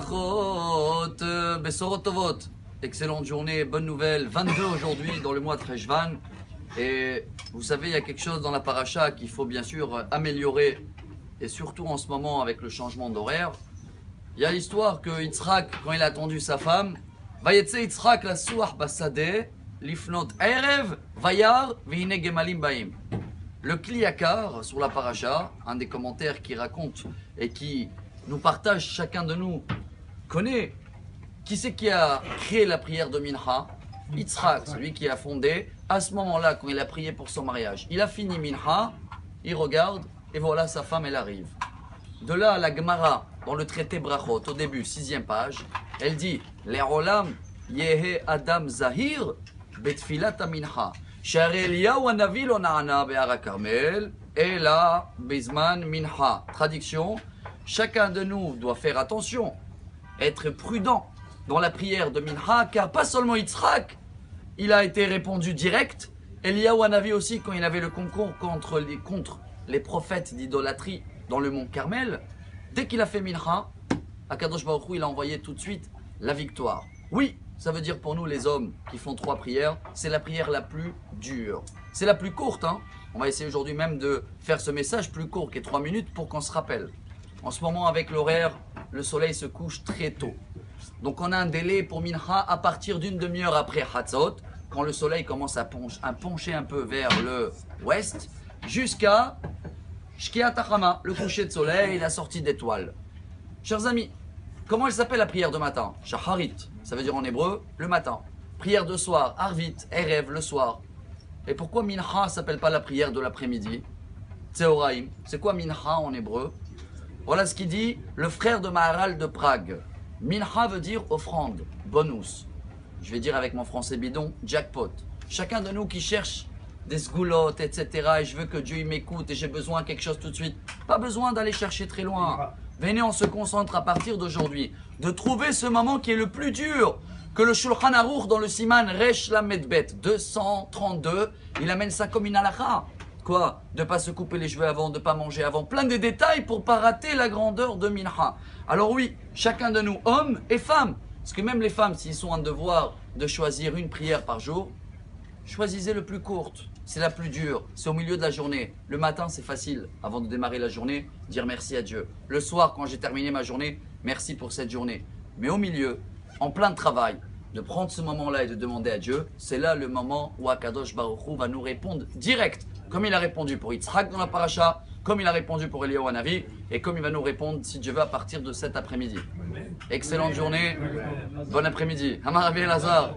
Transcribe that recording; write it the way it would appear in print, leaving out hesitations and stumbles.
Brachot, Besorot Tovot. Excellente journée, bonne nouvelle. 22 aujourd'hui dans le mois de Rejvan. Et vous savez, il y a quelque chose dans la paracha qu'il faut bien sûr améliorer. Et surtout en ce moment avec le changement d'horaire. Il y a l'histoire que Yitzhak, quand il a attendu sa femme, Vayetse Yitzhak la souah basade, lifnot erev, vayar, vihine gemalim baim. Le Kliyakar sur la paracha, un des commentaires qui raconte et qui nous partage, chacun de nous connaît qui c'est qui a créé la prière de Mincha. Yitzhak, celui qui a fondé. À ce moment-là, quand il a prié pour son mariage, il a fini Mincha, il regarde et voilà, sa femme elle arrive. De là, la Gemara, dans le traité Brachot, au début, 6e page, elle dit Le'olam yehe adam zahir betfilat mincha. Share Eliyahu hanavi lo na'ana be'ar HaKarmel ela bizman mincha. Traduction, chacun de nous doit faire attention, être prudent dans la prière de Mincha, car pas seulement Yitzhak, il a été répondu direct. Eliyahu hanavi aussi, quand il avait le concours contre les prophètes d'idolâtrie dans le mont Carmel, dès qu'il a fait Mincha, Akadosh Baruch Hu, il a envoyé tout de suite la victoire. Oui, ça veut dire pour nous les hommes qui font 3 prières, c'est la prière la plus dure. C'est la plus courte, hein. On va essayer aujourd'hui même de faire ce message plus court, qui est 3 minutes, pour qu'on se rappelle. En ce moment, avec l'horaire, le soleil se couche très tôt. Donc on a un délai pour Mincha à partir d'une demi-heure après Hatzot, quand le soleil commence à pencher un peu vers le ouest, jusqu'à Shkiat Hachama, le coucher de soleil, la sortie d'étoiles. Chers amis, comment elle s'appelle la prière de matin? Shacharit, ça veut dire en hébreu, le matin. Prière de soir, Arvit, Erev, le soir. Et pourquoi Mincha ne s'appelle pas la prière de l'après-midi? Tseoraim, c'est quoi Mincha en hébreu? Voilà ce qu'il dit le frère de Maharal de Prague. Mincha veut dire offrande, bonus. Je vais dire avec mon français bidon, jackpot. Chacun de nous qui cherche des sgoulottes, etc. Et je veux que Dieu m'écoute et j'ai besoin de quelque chose tout de suite. Pas besoin d'aller chercher très loin. Venez, on se concentre à partir d'aujourd'hui. De trouver ce moment qui est le plus dur. Que le Shulchan Aruch dans le Siman Resh Lamedbet 232, il amène ça comme une halakha. Quoi? De ne pas se couper les cheveux avant, de ne pas manger avant. Plein de détails pour ne pas rater la grandeur de Mincha. Alors oui, chacun de nous, hommes et femmes. Parce que même les femmes, s'ils sont un devoir de choisir une prière par jour, choisissez le plus courte. C'est la plus dure, c'est au milieu de la journée. Le matin, c'est facile, avant de démarrer la journée, dire merci à Dieu. Le soir, quand j'ai terminé ma journée, merci pour cette journée. Mais au milieu, en plein de travail, de prendre ce moment-là et de demander à Dieu, c'est là le moment où Akadosh Baruch Hu va nous répondre direct, comme il a répondu pour Yitzhak dans la paracha, comme il a répondu pour Eliyahu hanavi, et comme il va nous répondre, si Dieu veut, à partir de cet après-midi. Excellente journée, bon après-midi. Hamar Rabbi Elazar.